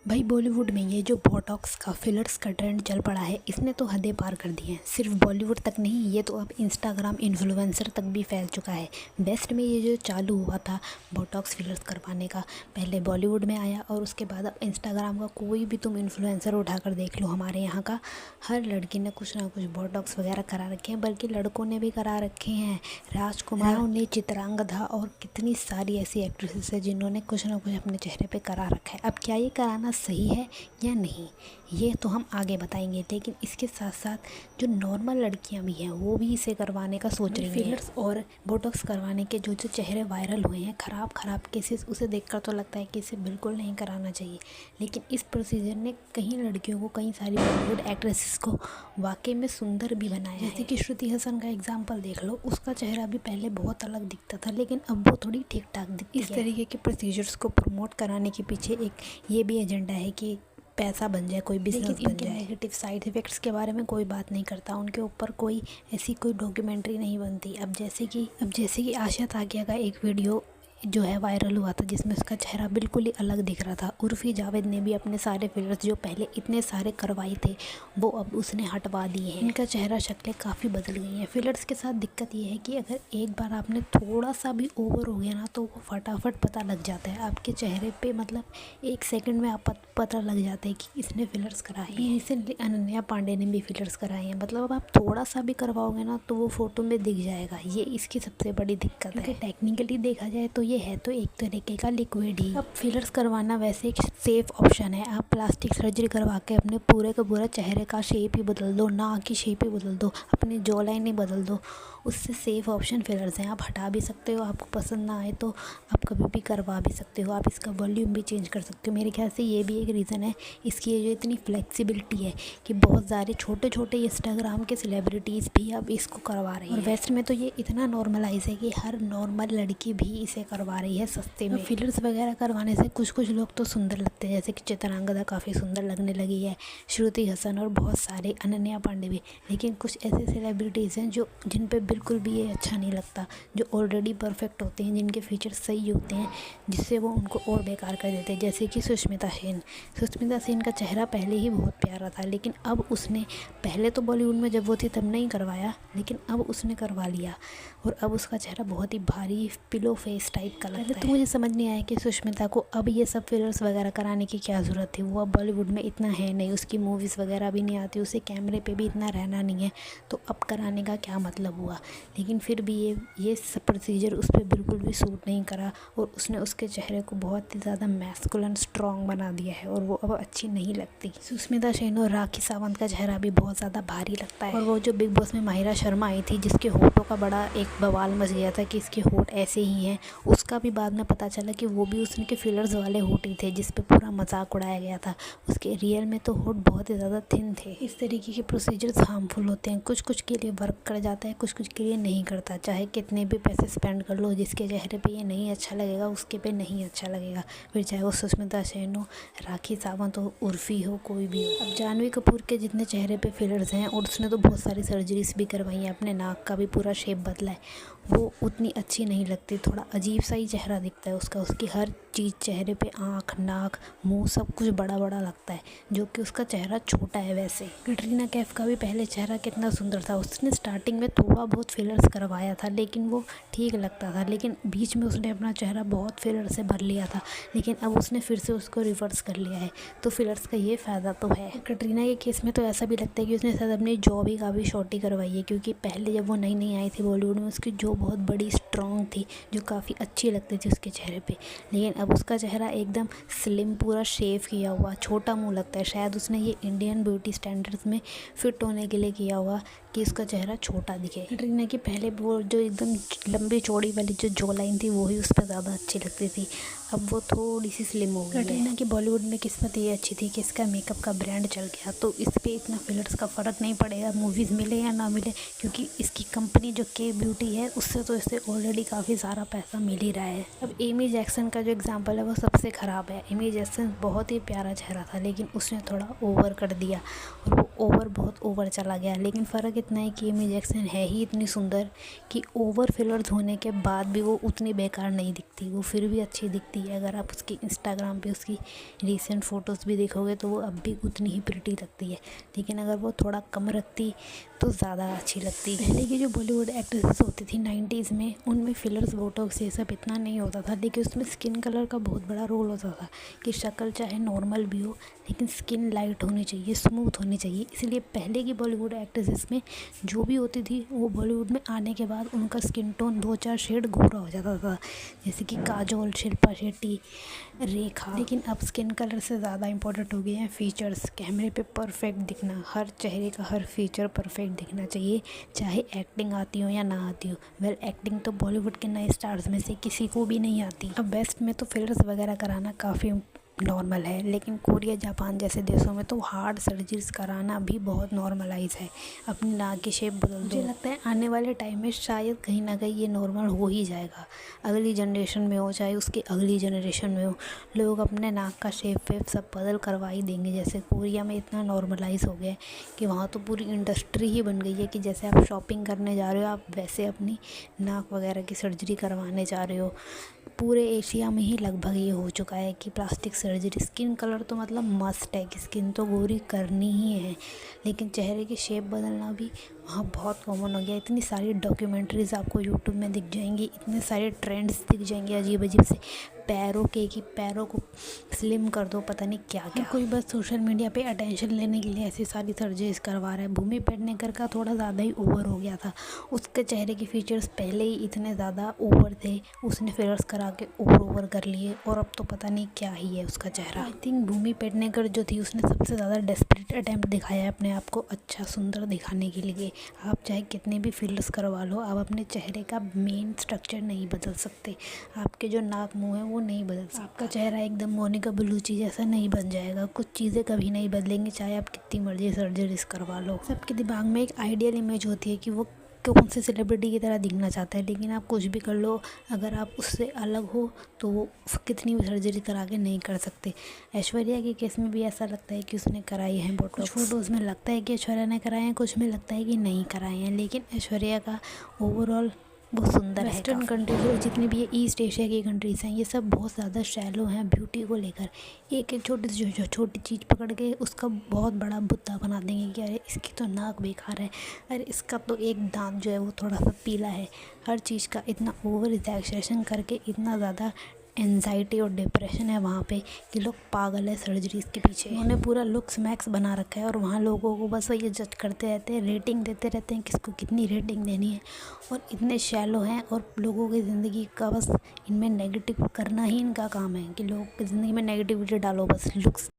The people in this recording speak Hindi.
भाई बॉलीवुड में ये जो बोटॉक्स का फिलर्स का ट्रेंड चल पड़ा है, इसने तो हदें पार कर दी हैं। सिर्फ बॉलीवुड तक नहीं, ये तो अब इंस्टाग्राम इन्फ्लुएंसर तक भी फैल चुका है। वेस्ट में ये जो चालू हुआ था बोटॉक्स फिलर्स करवाने का, पहले बॉलीवुड में आया और उसके बाद अब इंस्टाग्राम का कोई भी तुम इन्फ्लुएंसर उठाकर देख लो, हमारे यहाँ का हर लड़की ने कुछ ना कुछ बोटॉक्स वगैरह करा रखे हैं, बल्कि लड़कों ने भी करा रखे हैं। राजकुमार ने, चित्रांगदा और कितनी सारी ऐसी एक्ट्रेसेस हैं जिन्होंने कुछ ना कुछ अपने चेहरे पे करा रखा है। अब क्या ये कराना सही है या नहीं, ये तो हम आगे बताएंगे। लेकिन इसके साथ साथ जो नॉर्मल लड़कियां भी हैं वो भी इसे करवाने का सोच रही हैं। फिलर्स और बोटॉक्स करवाने के जो जो चेहरे वायरल हुए हैं, ख़राब केसेस, उसे देखकर तो लगता है कि इसे बिल्कुल नहीं कराना चाहिए। लेकिन इस प्रोसीजर ने कई लड़कियों को, कई सारी बॉलीवुड एक्ट्रेसेस को वाकई में सुंदर भी बनाया है। जैसे कि श्रुति हसन का एग्जाम्पल देख लो, उसका चेहरा भी पहले बहुत अलग दिखता था, लेकिन अब वो थोड़ी ठीक ठाक दिखती है। इस तरीके के प्रोसीजर्स को प्रमोट कराने के पीछे एक ये भी एजेंडा है कि पैसा बन जाए, कोई बिजनेस बन जाए। नेगेटिव साइड इफ़ेक्ट्स के बारे में कोई बात नहीं करता, उनके ऊपर कोई ऐसी कोई डॉक्यूमेंट्री नहीं बनती। अब जैसे कि आशा ताकिया का एक वीडियो जो है वायरल हुआ था, जिसमें उसका चेहरा बिल्कुल ही अलग दिख रहा था। उर्फ़ी जावेद ने भी अपने सारे फिलर्स जो पहले इतने सारे करवाए थे, वो अब उसने हटवा दिए हैं। इनका चेहरा शक्लें काफ़ी बदल गई हैं। फिलर्स के साथ दिक्कत ये है कि अगर एक बार आपने थोड़ा सा भी ओवर हो गया ना, तो वो फटाफट पता लग जाता है आपके चेहरे पे। मतलब 1 सेकंड में आप पता लग जाता है कि इसने फिलर्स कराए हैं। रिसेंटली अनन्या पांडे ने भी फिलर्स कराए हैं। मतलब अब आप थोड़ा सा भी करवाओगे ना, तो वो फ़ोटो में दिख जाएगा। ये इसकी सबसे बड़ी दिक्कत है। टेक्निकली देखा जाए तो ये है तो एक तरीके का लिक्विड ही। अब फिलर्स करवाना वैसे एक सेफ ऑप्शन है। आप प्लास्टिक सर्जरी करवा के अपने पूरे का पूरा चेहरे का शेप ही बदल दो, नाक की शेप ही बदल दो, अपनी जॉ लाइन ही बदल दो, उससे सेफ ऑप्शन फिलर्स हैं। आप हटा भी सकते हो, आपको पसंद ना आए तो आप कभी भी करवा भी सकते हो। आप इसका वॉल्यूम भी चेंज कर सकते हो। मेरे ख्याल से ये भी एक रीज़न है इसकी, ये जो इतनी फ्लेक्सिबिलिटी है कि बहुत सारे छोटे छोटे इंस्टाग्राम के सेलिब्रिटीज़ भी अब इसको करवा रही हैं। और वेस्ट में तो ये इतना नॉर्मलाइज है कि हर नॉर्मल लड़की भी इसे करवा रही है सस्ते में। फिलर्स वगैरह करवाने से कुछ लोग तो सुंदर लगते हैं, जैसे कि चित्रांगदा काफ़ी सुंदर लगने लगी है, श्रुति हसन और बहुत सारे, अनन्या पांडे भी। लेकिन कुछ ऐसे सेलिब्रिटीज़ हैं जो जिन पे बिल्कुल भी ये अच्छा नहीं लगता, जो ऑलरेडी परफेक्ट होते हैं, जिनके फीचर्स सही होते हैं, जिससे वो उनको और बेकार कर देते हैं। जैसे कि सुष्मिता सेन का चेहरा पहले ही बहुत प्यारा था, लेकिन अब उसने, पहले तो बॉलीवुड में जब वो थी तब नहीं करवाया, लेकिन अब उसने करवा लिया और अब उसका चेहरा बहुत ही भारी पिलो फेस टाइप का लगता है। तो मुझे समझ नहीं आया कि सुष्मिता को अब ये सब फिलर्स वगैरह कराने की क्या ज़रूरत थी। वो अब बॉलीवुड में इतना है नहीं, उसकी मूवीज़ वगैरह भी नहीं आती, उसे कैमरे पे भी इतना रहना नहीं है, तो अब कराने का क्या मतलब हुआ। लेकिन फिर भी ये सब प्रोसीजर उस पर बिल्कुल भी सूट नहीं करा और उसने उसके चेहरे को बहुत ही ज़्यादा मैस्कुलिन स्ट्रॉन्ग बना दिया है और वो अब अच्छी नहीं लगती। सुष्मिता सेन और राखी सावंत का चेहरा भी बहुत ज़्यादा भारी लगता है। और वो जो बिग बॉस में माहिरा शर्मा आई थी, जिसके होठों का बड़ा एक बवाल मच गया था कि इसके होठ ऐसे ही हैं, उसका भी बाद में पता चला कि वो भी उसके फिलर्स वाले होठ ही थे, जिस पे पूरा मजाक उड़ाया गया था। उसके रियल में तो होठ बहुत ही ज़्यादा थिन थे। इस तरीके के प्रोसीजर्स हार्मफुल होते हैं। कुछ के लिए वर्क कर जाता है, कुछ के लिए नहीं करता। चाहे कितने भी पैसे स्पेंड कर लो, जिसके चेहरे पे ये नहीं अच्छा लगेगा उसके पे नहीं अच्छा लगेगा, फिर चाहे वो सुष्मिता सेन हो, राखी सावंत हो, उर्फ़ी हो, कोई भी हो। अब जानवी कपूर के जितने चेहरे पे फिलर्स हैं, और उसने तो बहुत सारी सर्जरीज भी करवाई हैं, अपने नाक का भी पूरा शेप बदला है, वो उतनी अच्छी नहीं लगती। थोड़ा अजीब सा ही चेहरा दिखता है उसका। उसकी हर चीज़ चेहरे पे, आँख, नाक, मुंह, सब कुछ बड़ा बड़ा लगता है, जो कि उसका चेहरा छोटा है। वैसे कैटरीना कैफ का भी पहले चेहरा कितना सुंदर था। उसने स्टार्टिंग में थोड़ा बहुत फिलर्स करवाया था, लेकिन वो ठीक लगता था, लेकिन बीच में उसने अपना चेहरा बहुत फिलर से भर लिया था, लेकिन अब उसने फिर से उसको रिवर्स कर लिया है। तो फिलर्स का ये फ़ायदा तो है। कैटरीना के केस में तो ऐसा भी लगता है कि उसने शायद अपनी जॉ भी काफ़ी शॉर्टी करवाई है, क्योंकि पहले जब वो नई नई आई थी बॉलीवुड में, उसकी जॉ बहुत बड़ी स्ट्रॉन्ग थी, जो काफ़ी अच्छी लगती थी उसके चेहरे पे। लेकिन अब उसका चेहरा एकदम स्लिम, पूरा शेव किया हुआ, छोटा मुंह लगता है। शायद उसने ये इंडियन ब्यूटी स्टैंडर्ड्स में फ़िट होने के लिए किया हुआ कि उसका चेहरा छोटा दिखे। कैटरीना की पहले वो जो एकदम लंबी चौड़ी वाली जो जॉ लाइन थी, वो ही उस पर ज़्यादा अच्छी लगती थी। अब वो थोड़ी सी स्लिम हो गई है। कैटरीना की बॉलीवुड में किस्मत ये अच्छी थी कि इसका मेकअप का ब्रांड चल गया, तो इस पर इतना फिलर्स का फ़र्क नहीं पड़ेगा, मूवीज़ मिले या ना मिले, क्योंकि इसकी कंपनी जो के ब्यूटी है, उससे तो इसे ऑलरेडी काफ़ी सारा पैसा मिल ही रहा है। अब एमी जैक्सन का जो एग्जाम्पल है वो सबसे ख़राब है। एमी जैक्सन बहुत ही प्यारा चेहरा था, लेकिन उसने थोड़ा ओवर कर दिया और वो बहुत ओवर चला गया। लेकिन फ़र्क इतना है कि एमी जैक्सन है ही इतनी सुंदर कि ओवर फिलर्स होने के बाद भी वो उतनी बेकार नहीं दिखती, वो फिर भी अच्छी दिखती है। अगर आप उसकी इंस्टाग्राम पे उसकी रीसेंट फ़ोटोज़ भी देखोगे तो वो अब भी उतनी ही प्रिटी लगती है। लेकिन अगर वो थोड़ा कम रखती तो ज़्यादा अच्छी लगती। पहले की जो बॉलीवुड एक्ट्रेसेस होती थी 90s में, उनमें फिलर्स बोटॉक्स ये सब इतना नहीं होता था, लेकिन उसमें स्किन कलर का बहुत बड़ा रोल होता था कि शक्ल चाहे नॉर्मल भी हो लेकिन स्किन लाइट होनी चाहिए, स्मूथ होनी चाहिए। इसलिए पहले की बॉलीवुड एक्ट्रेसेस में जो भी होती थी वो बॉलीवुड में आने के बाद उनका स्किन टोन 2-4 शेड गोरा हो जाता था, जैसे कि काजोल, शिल्पा शेट्टी, रेखा। लेकिन अब स्किन कलर से ज़्यादा इंपॉर्टेंट हो गए हैं फीचर्स। कैमरे पे परफेक्ट दिखना, हर चेहरे का हर फीचर परफेक्ट दिखना चाहिए, चाहे एक्टिंग आती हो या ना आती हो। वेल, एक्टिंग तो बॉलीवुड के नए स्टार्स में से किसी को भी नहीं आती। अब वेस्ट में तो फिलर्स वगैरह कराना काफ़ी नॉर्मल है, लेकिन कोरिया, जापान जैसे देशों में तो हार्ड सर्जरीज कराना भी बहुत नॉर्मलाइज है। अपनी नाक की शेप बदल दो। मुझे लगता है आने वाले टाइम में शायद कहीं ना कहीं ये नॉर्मल हो ही जाएगा। अगली जनरेशन में हो चाहे उसकी अगली जनरेशन में हो, लोग अपने नाक का शेप वेप सब बदल करवा ही देंगे। जैसे कोरिया में इतना नॉर्मलाइज हो गया है कि वहाँ तो पूरी इंडस्ट्री ही बन गई है कि जैसे आप शॉपिंग करने जा रहे हो, आप वैसे अपनी नाक वगैरह की सर्जरी करवाने जा रहे हो। पूरे एशिया में ही लगभग ये हो चुका है कि प्लास्टिक सर्जरी। स्किन कलर तो मतलब मस्ट है कि स्किन तो गोरी करनी ही है, लेकिन चेहरे की शेप बदलना भी वहाँ बहुत कॉमन हो गया। इतनी सारी डॉक्यूमेंट्रीज़ आपको यूट्यूब में दिख जाएंगी, इतने सारे ट्रेंड्स दिख जाएंगे अजीब अजीब से, पैरों के कि पैरों को स्लिम कर दो, पता नहीं क्या क्या। कोई बस सोशल मीडिया पे अटेंशन लेने के लिए ऐसी सारी सर्जरीज करवा रहा है। भूमि पेडनेकर का थोड़ा ज़्यादा ही ओवर हो गया था, उसके चेहरे के फीचर्स पहले ही इतने ज़्यादा ओवर थे, उसने फिलर्स करा के ओवर कर लिए और अब तो पता नहीं क्या ही है उसका चेहरा। आई थिंक भूमि पेडनेकर जो थी उसने सबसे ज़्यादा डेस्परेट अटैम्प्ट दिखाया है अपने आप को अच्छा सुंदर दिखाने के लिए। आप चाहे कितने भी फिलर्स करवा लो, आप अपने चेहरे का मेन स्ट्रक्चर नहीं बदल सकते। आपके जो नाक मुंह है वो नहीं बदल सकते। आपका चेहरा एकदम मोनिका बेलुची जैसा नहीं बन जाएगा। कुछ चीज़ें कभी नहीं बदलेंगी, चाहे आप कितनी मर्जी सर्जरीज करवा लो। सबके दिमाग में एक आइडियल इमेज होती है कि वो कौन से सेलिब्रिटी की तरह दिखना चाहता है, लेकिन आप कुछ भी कर लो, अगर आप उससे अलग हो तो वो कितनी भी सर्जरी करा के नहीं कर सकते। ऐश्वर्या के केस में भी ऐसा लगता है कि उसने कराई है बोटॉक्स। कुछ फोटोज़ में लगता है कि ऐश्वर्या ने कराए हैं, कुछ में लगता है कि नहीं कराए हैं, लेकिन ऐश्वर्या का ओवरऑल बहुत सुंदर है। वेस्टर्न कंट्रीज और जितनी भी ये ईस्ट एशिया की कंट्रीज़ हैं, ये सब बहुत ज़्यादा शैलो हैं ब्यूटी को लेकर। एक एक छोटी चीज़ पकड़ के उसका बहुत बड़ा बुद्धा बना देंगे कि अरे इसकी तो नाक बेकार है, अरे इसका तो एक दांत जो है वो थोड़ा सा पीला है। हर चीज़ का इतना ओवर एग्जैजरेशन करके इतना ज़्यादा एनजाइटी और डिप्रेशन है वहाँ पे कि लोग पागल है सर्जरीज के पीछे। उन्होंने पूरा लुक्स मैक्स बना रखा है और वहाँ लोगों को बस ये जज करते रहते हैं, रेटिंग देते रहते हैं किसको कितनी रेटिंग देनी है। और इतने शैलो हैं और लोगों की ज़िंदगी का बस इनमें नेगेटिव करना ही इनका काम है कि लोगों की ज़िंदगी में नेगेटिविटी डालो बस लुक्स